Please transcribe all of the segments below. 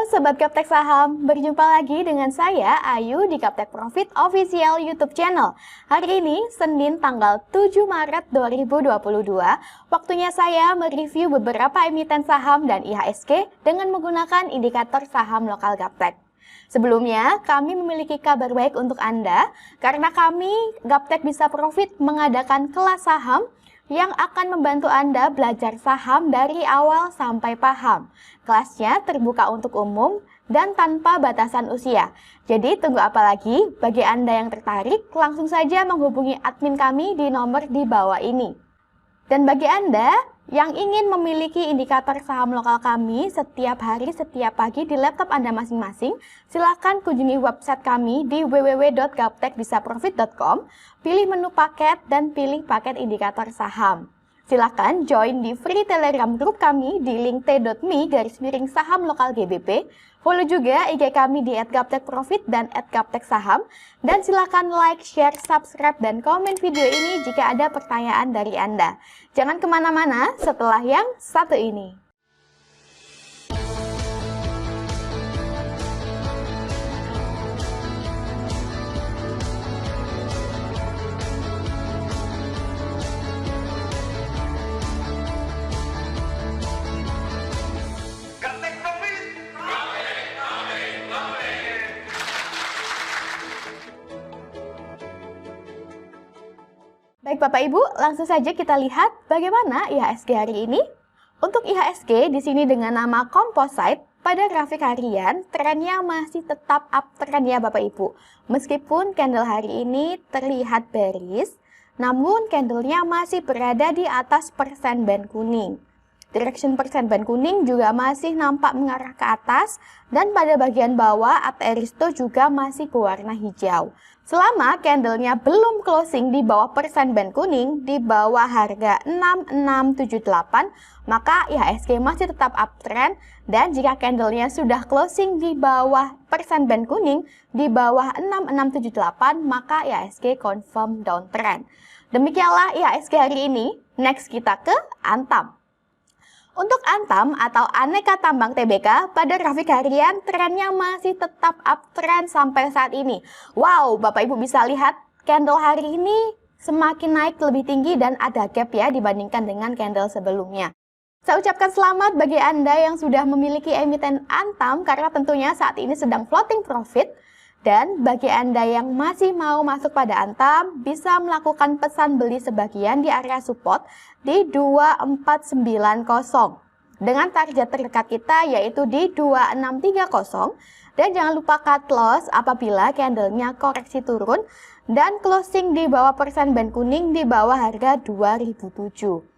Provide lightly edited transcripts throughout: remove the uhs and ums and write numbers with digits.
Sobat Gaptek Saham, berjumpa lagi dengan saya Ayu di Gaptek Profit Official YouTube Channel. Hari ini Senin tanggal 7 Maret 2022, waktunya saya mereview beberapa emiten saham dan IHSG dengan menggunakan indikator saham lokal Gaptek. Sebelumnya, kami memiliki kabar baik untuk Anda karena kami Gaptek Bisa Profit mengadakan kelas saham yang akan membantu Anda belajar saham dari awal sampai paham. Kelasnya terbuka untuk umum dan tanpa batasan usia. Jadi tunggu apa lagi? Bagi Anda yang tertarik, langsung saja menghubungi admin kami di nomor di bawah ini. Dan bagi Anda yang ingin memiliki indikator saham lokal kami setiap hari, setiap pagi di laptop Anda masing-masing, silakan kunjungi website kami di www.gaptekbisaprofit.com, pilih menu paket dan pilih paket indikator saham. Silakan join di free Telegram group kami di link t.me/saham lokal GBP. Follow juga IG kami di @gaptekprofit dan @gapteksaham. Dan silakan like, share, subscribe, dan komen video ini jika ada pertanyaan dari Anda. Jangan kemana-mana setelah yang satu ini. Baik Bapak Ibu, langsung saja kita lihat bagaimana IHSG hari ini. Untuk IHSG di sini dengan nama Composite, pada grafik harian trennya masih tetap uptrend ya Bapak Ibu. Meskipun candle hari ini terlihat bearish, namun candlenya masih berada di atas persen band kuning. Direction persen band kuning juga masih nampak mengarah ke atas dan pada bagian bawah Aristo juga masih berwarna hijau. Selama candlenya belum closing di bawah persen band kuning, di bawah harga 6678, maka IHSG masih tetap uptrend. Dan jika candlenya sudah closing di bawah persen band kuning, di bawah 6678, maka IHSG confirm downtrend. Demikianlah IHSG hari ini. Next kita ke Antam. Untuk Antam atau Aneka Tambang Tbk, pada grafik harian trennya masih tetap uptrend sampai saat ini. Wow, Bapak Ibu bisa lihat candle hari ini semakin naik lebih tinggi dan ada gap ya dibandingkan dengan candle sebelumnya. Saya ucapkan selamat bagi Anda yang sudah memiliki emiten Antam karena tentunya saat ini sedang floating profit. Dan bagi Anda yang masih mau masuk pada Antam, bisa melakukan pesan beli sebagian di area support di 2490. Dengan target terdekat kita yaitu di 2630. Dan jangan lupa cut loss apabila candlenya koreksi turun dan closing di bawah persen band kuning di bawah harga 2007.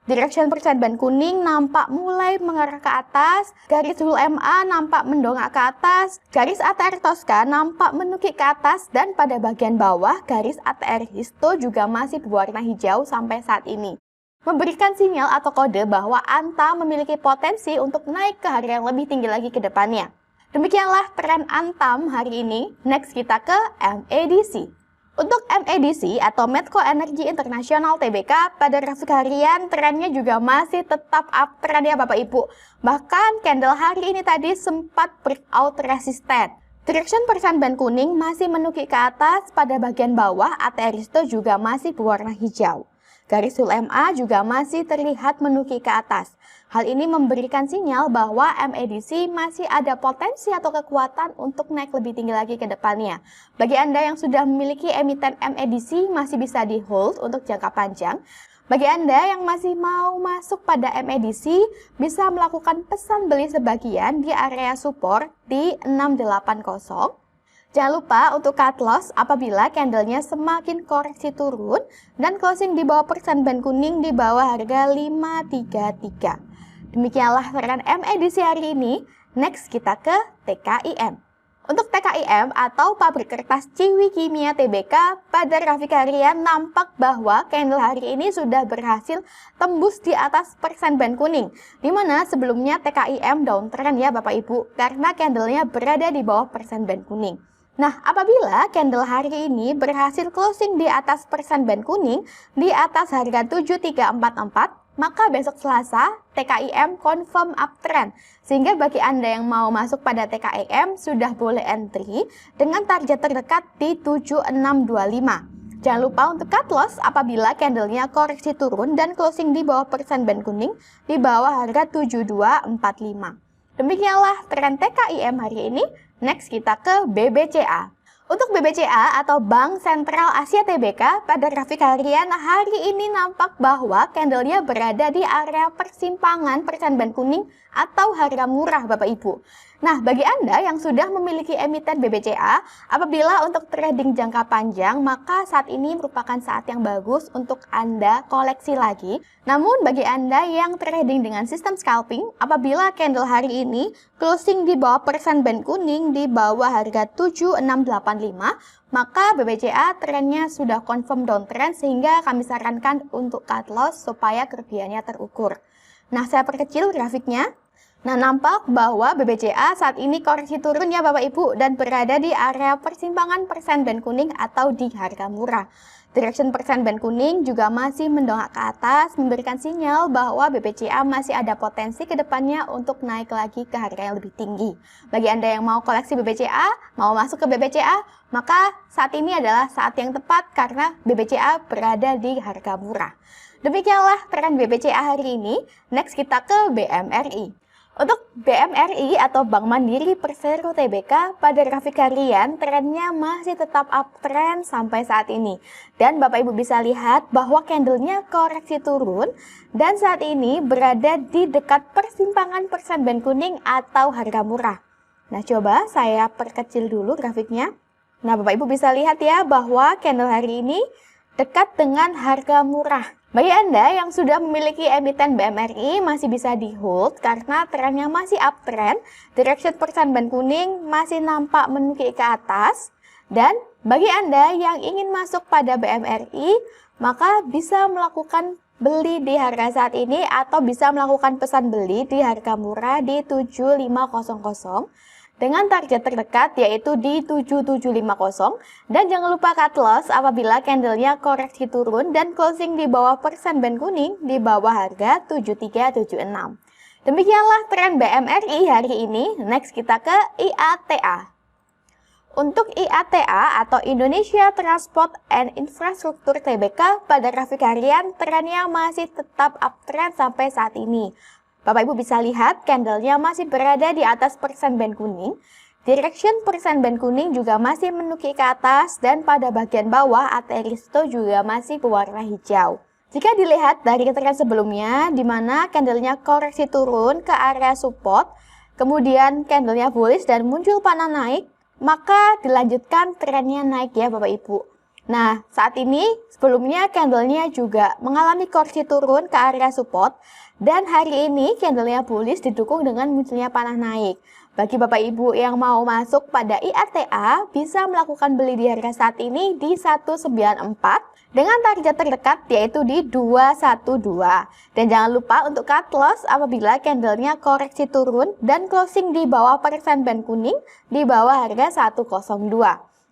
Direction persen band kuning nampak mulai mengarah ke atas, garis WMA nampak mendongak ke atas, garis ATR Tosca nampak menukik ke atas, dan pada bagian bawah garis ATR Histo juga masih berwarna hijau sampai saat ini. Memberikan sinyal atau kode bahwa Antam memiliki potensi untuk naik ke harga yang lebih tinggi lagi ke depannya. Demikianlah tren Antam hari ini. Next kita ke MADC. Untuk MADC atau Medco Energy International Tbk, pada grafik harian trennya juga masih tetap uptrend ya Bapak Ibu. Bahkan candle hari ini tadi sempat breakout resisten. Direction persen band kuning masih menukik ke atas, pada bagian bawah Aristo juga masih berwarna hijau. Garis WMA juga masih terlihat menukik ke atas. Hal ini memberikan sinyal bahwa MADC masih ada potensi atau kekuatan untuk naik lebih tinggi lagi ke depannya. Bagi Anda yang sudah memiliki emiten MADC masih bisa di hold untuk jangka panjang. Bagi Anda yang masih mau masuk pada MADC bisa melakukan pesan beli sebagian di area support di 680. Jangan lupa untuk cut loss apabila candlenya semakin koreksi turun dan closing di bawah persen band kuning di bawah harga 533. Demikianlah tren MADC hari ini. Next kita ke TKIM. Untuk TKIM atau Pabrik Kertas Ciwi Kimia Tbk, pada grafik harian nampak bahwa candle hari ini sudah berhasil tembus di atas persen band kuning, di mana sebelumnya TKIM downtrend ya Bapak Ibu, karena candlenya berada di bawah persen band kuning. Nah, apabila candle hari ini berhasil closing di atas persen band kuning di atas harga 7344, maka besok Selasa TKIM confirm uptrend. Sehingga bagi Anda yang mau masuk pada TKIM sudah boleh entry dengan target terdekat di 7625. Jangan lupa untuk cut loss apabila candlenya koreksi turun dan closing di bawah persen band kuning di bawah harga 7245. Demikianlah tren TKIM hari ini. Next kita ke BBCA. Untuk BBCA atau Bank Sentral Asia Tbk, pada grafik harian hari ini nampak bahwa candlenya berada di area persimpangan persen band kuning atau harga murah Bapak Ibu. Nah, bagi Anda yang sudah memiliki emiten BBCA, apabila untuk trading jangka panjang, maka saat ini merupakan saat yang bagus untuk Anda koleksi lagi. Namun, bagi Anda yang trading dengan sistem scalping, apabila candle hari ini closing di bawah persen band kuning di bawah harga 7685, maka BBCA trennya sudah confirm downtrend sehingga kami sarankan untuk cut loss supaya kerugiannya terukur. Nah, saya perkecil grafiknya. Nah, nampak bahwa BBCA saat ini koreksi turun ya Bapak Ibu dan berada di area persimpangan persen band kuning atau di harga murah. Direction persen band kuning juga masih mendongak ke atas, memberikan sinyal bahwa BBCA masih ada potensi ke depannya untuk naik lagi ke harga yang lebih tinggi. Bagi Anda yang mau koleksi BBCA, mau masuk ke BBCA, maka saat ini adalah saat yang tepat karena BBCA berada di harga murah. Demikianlah tren BBCA hari ini. Next kita ke BMRI. Untuk BMRI atau Bank Mandiri Persero Tbk, pada grafik harian trennya masih tetap uptrend sampai saat ini. Dan Bapak Ibu bisa lihat bahwa candlenya koreksi turun dan saat ini berada di dekat persimpangan persen band kuning atau harga murah. Nah, coba saya perkecil dulu grafiknya. Nah, Bapak Ibu bisa lihat ya bahwa candle hari ini dekat dengan harga murah. Bagi Anda yang sudah memiliki emiten BMRI masih bisa di hold karena trennya masih uptrend, direction persen band kuning masih nampak menukik ke atas. Dan bagi Anda yang ingin masuk pada BMRI, maka bisa melakukan beli di harga saat ini atau bisa melakukan pesan beli di harga murah di 7500 dengan target terdekat yaitu di 7750 dan jangan lupa cut loss apabila candlenya koreksi turun dan closing di bawah persen band kuning di bawah harga 7376. Demikianlah tren BMRI hari ini. Next kita ke IATA. Untuk IATA atau Indonesia Transport and Infrastructure Tbk, pada grafik harian trennya masih tetap uptrend sampai saat ini. Bapak Ibu bisa lihat candlenya masih berada di atas persen band kuning. Direction persen band kuning juga masih menukik ke atas dan pada bagian bawah Ateristo juga masih berwarna hijau. Jika dilihat dari tren sebelumnya di mana candlenya koreksi turun ke area support, kemudian candlenya bullish dan muncul panah naik, maka dilanjutkan trennya naik ya Bapak Ibu. Nah, saat ini sebelumnya candlenya juga mengalami koreksi turun ke area support dan hari ini candlenya bullish didukung dengan munculnya panah naik. Bagi Bapak Ibu yang mau masuk pada IATA bisa melakukan beli di harga saat ini di 194 dengan target terdekat yaitu di 212. Dan jangan lupa untuk cut loss apabila candlenya koreksi turun dan closing di bawah persen band kuning di bawah harga 102.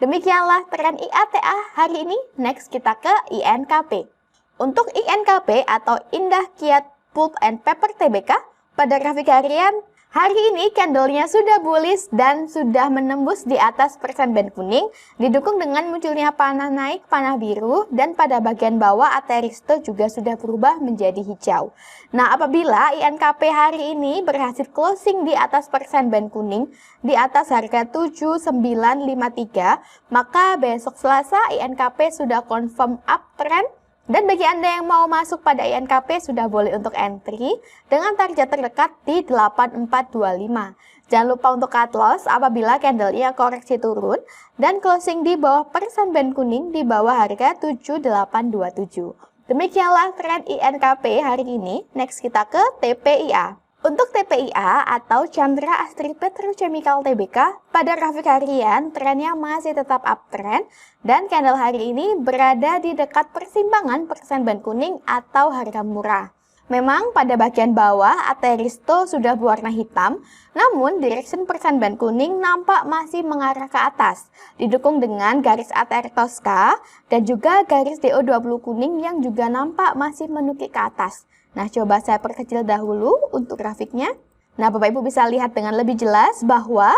Demikianlah tren IATA hari ini. Next kita ke INKP. Untuk INKP atau Indah Kiat Pulp and Paper Tbk, pada grafik harian hari ini candlenya sudah bullish dan sudah menembus di atas persen band kuning, didukung dengan munculnya panah naik, panah biru, dan pada bagian bawah Ateristo juga sudah berubah menjadi hijau. Nah, apabila INKP hari ini berhasil closing di atas persen band kuning di atas harga 7953, maka besok Selasa INKP sudah confirm uptrend. Dan bagi Anda yang mau masuk pada INKP sudah boleh untuk entry dengan target terdekat di 8425. Jangan lupa untuk cut loss apabila candlenya koreksi turun dan closing di bawah persen band kuning di bawah harga 7827. Demikianlah tren INKP hari ini. Next kita ke TPIA. Untuk TPIA atau Chandra Astri Petrochemical Tbk, pada grafik harian trennya masih tetap uptrend dan candle hari ini berada di dekat persimpangan persen band kuning atau harga murah. Memang pada bagian bawah Ateristo sudah berwarna hitam, namun direction persen band kuning nampak masih mengarah ke atas, didukung dengan garis ATR Tosca dan juga garis DO20 kuning yang juga nampak masih menukik ke atas. Nah, coba saya perkecil dahulu untuk grafiknya. Nah, Bapak Ibu bisa lihat dengan lebih jelas bahwa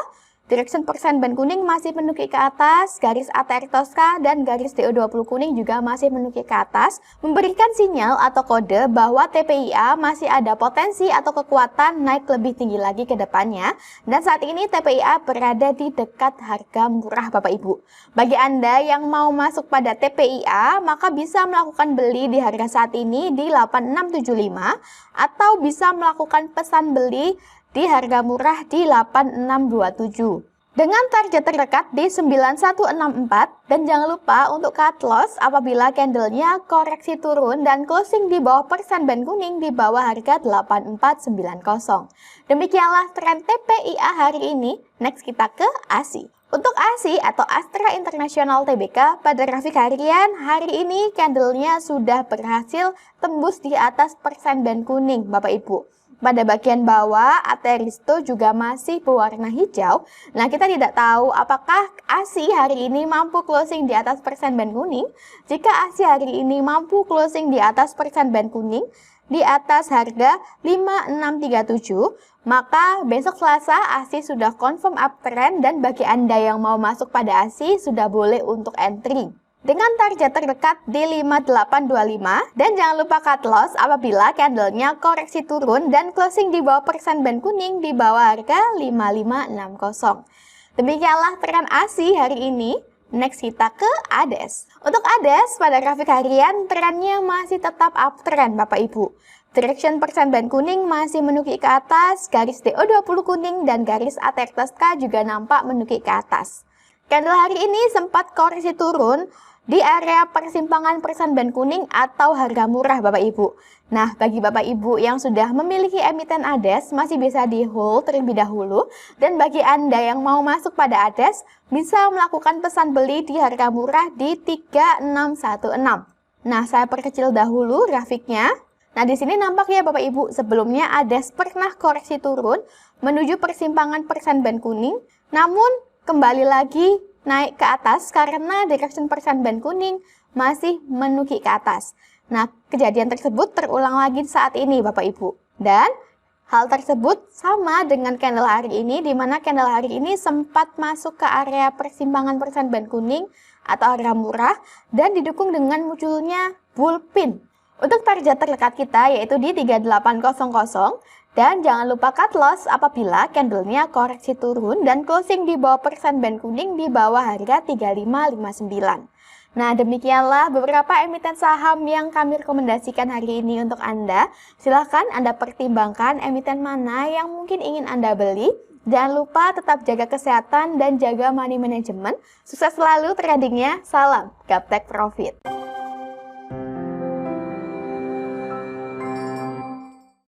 direction persen band kuning masih menukik ke atas, garis ATR Tosca dan garis DO20 kuning juga masih menukik ke atas, memberikan sinyal atau kode bahwa TPIA masih ada potensi atau kekuatan naik lebih tinggi lagi ke depannya. Dan saat ini TPIA berada di dekat harga murah Bapak Ibu. Bagi Anda yang mau masuk pada TPIA, maka bisa melakukan beli di harga saat ini di 8675 atau bisa melakukan pesan beli di harga murah di 8627. Dengan target terdekat di 9164 dan jangan lupa untuk cut loss apabila candlenya koreksi turun dan closing di bawah persen band kuning di bawah harga 8490. Demikianlah tren TPIA hari ini. Next kita ke ASI. Untuk ASI atau Astra International Tbk pada grafik harian hari ini candlenya sudah berhasil tembus di atas persen band kuning Bapak Ibu. Pada bagian bawah, Ateristo juga masih berwarna hijau. Nah, kita tidak tahu apakah ASI hari ini mampu closing di atas persen band kuning. Jika ASI hari ini mampu closing di atas persen band kuning, di atas harga 5637, maka besok Selasa ASI sudah confirm uptrend dan bagi Anda yang mau masuk pada ASI sudah boleh untuk entry. Dengan target terdekat di 5825 dan jangan lupa cut loss apabila candlenya koreksi turun dan closing di bawah persen band kuning di bawah harga 5560. Demikianlah tren ASI hari ini. Next kita ke ADES. Untuk ADES pada grafik harian trennya masih tetap uptrend Bapak Ibu. Direction persen band kuning masih menukik ke atas, garis DO20 kuning dan garis ATR Tosca juga nampak menukik ke atas. Candle hari ini sempat koreksi turun di area persimpangan persen band kuning atau harga murah Bapak Ibu. Nah, bagi Bapak Ibu yang sudah memiliki emiten ADES masih bisa di hold terlebih dahulu. Dan bagi Anda yang mau masuk pada ADES bisa melakukan pesan beli di harga murah di 3616. Nah, saya perkecil dahulu grafiknya. Nah, di sini nampak ya Bapak Ibu, sebelumnya ADES pernah koreksi turun menuju persimpangan persen band kuning, namun kembali lagi naik ke atas karena direction persen band kuning masih menukik ke atas. Nah, kejadian tersebut terulang lagi saat ini Bapak Ibu. Dan hal tersebut sama dengan candle hari ini, di mana candle hari ini sempat masuk ke area persimpangan persen band kuning atau harga murah dan didukung dengan munculnya bull pin. Untuk target terdekat kita yaitu di 3800 dan jangan lupa cut loss apabila candlenya koreksi turun dan closing di bawah persen band kuning di bawah harga 3559. Nah, demikianlah beberapa emiten saham yang kami rekomendasikan hari ini untuk Anda. Silahkan Anda pertimbangkan emiten mana yang mungkin ingin Anda beli. Jangan lupa tetap jaga kesehatan dan jaga money management. Sukses selalu tradingnya. Salam Gaptek Profit.